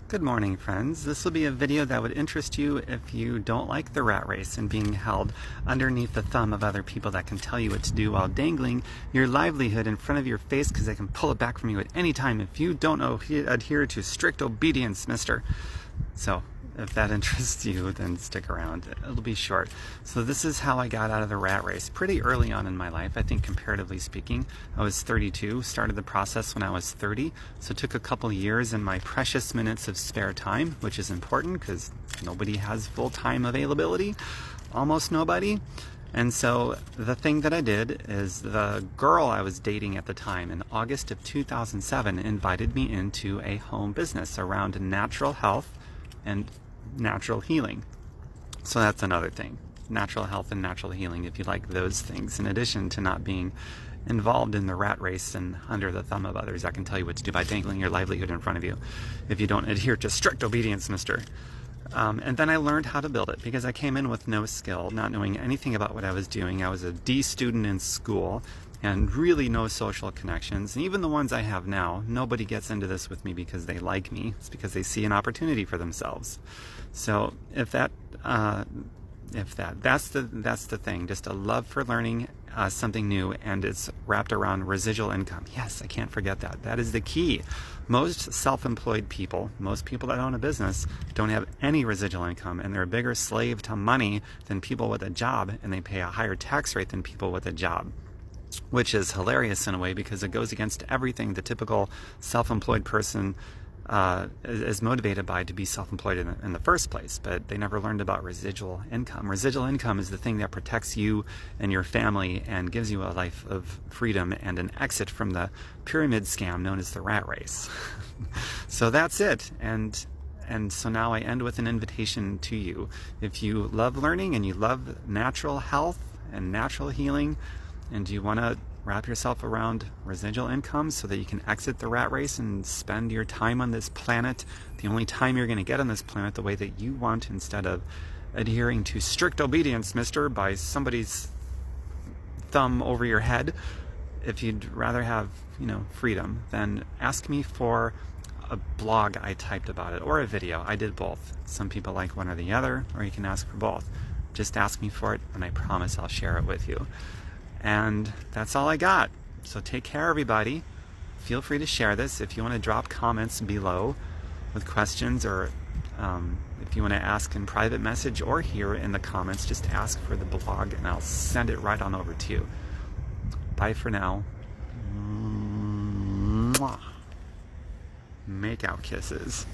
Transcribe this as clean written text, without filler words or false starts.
Good morning, friends. This will be a video that would interest you if you don't like the rat race and being held underneath the thumb of other people that can tell you what to do while dangling your livelihood in front of your face because they can pull it back from you at any time if you don't adhere to strict obedience, mister. So, if that interests you, then stick around. It'll be short. So this is how I got out of the rat race pretty early on in my life, I think comparatively speaking. I was 32, started the process when I was 30, so it took a couple years and my precious minutes of spare time, which is important because nobody has full-time availability, almost nobody. And so the thing that I did is the girl I was dating at the time in August of 2007 invited me into a home business around natural health and natural healing. So that's another thing. Natural health and natural healing, if you like those things, in addition to not being involved in the rat race and under the thumb of others that can tell you what to do by dangling your livelihood in front of you if you don't adhere to strict obedience, mister. And then I learned how to build it because I came in with no skill, not knowing anything about what I was doing. I was a D student in school and really no social connections. And even the ones I have now, nobody gets into this with me because they like me. It's because they see an opportunity for themselves. So that's the thing, just a love for learning something new, and it's wrapped around residual income. Yes, I can't forget that. That is the key. Most self-employed people, most people that own a business, don't have any residual income, and they're a bigger slave to money than people with a job, and they pay a higher tax rate than people with a job, which is hilarious in a way because it goes against everything the typical self-employed person is motivated by to be self-employed in the first place, but they never learned about residual income. Residual income is the thing that protects you and your family and gives you a life of freedom and an exit from the pyramid scam known as the rat race. So that's it. And so now I end with an invitation to you. If you love learning and you love natural health and natural healing, and you want to wrap yourself around residual income so that you can exit the rat race and spend your time on this planet, the only time you're going to get on this planet, the way that you want, instead of adhering to strict obedience, mister, by somebody's thumb over your head. If you'd rather have, freedom, then ask me for a blog I typed about it, or a video. I did both. Some people like one or the other, or you can ask for both. Just ask me for it, and I promise I'll share it with you. And that's all I got. So take care, everybody. Feel free to share this. If you want to drop comments below with questions, or if you want to ask in private message or here in the comments, just ask for the blog and I'll send it right on over to you. Bye for now. Mwah. Make out kisses.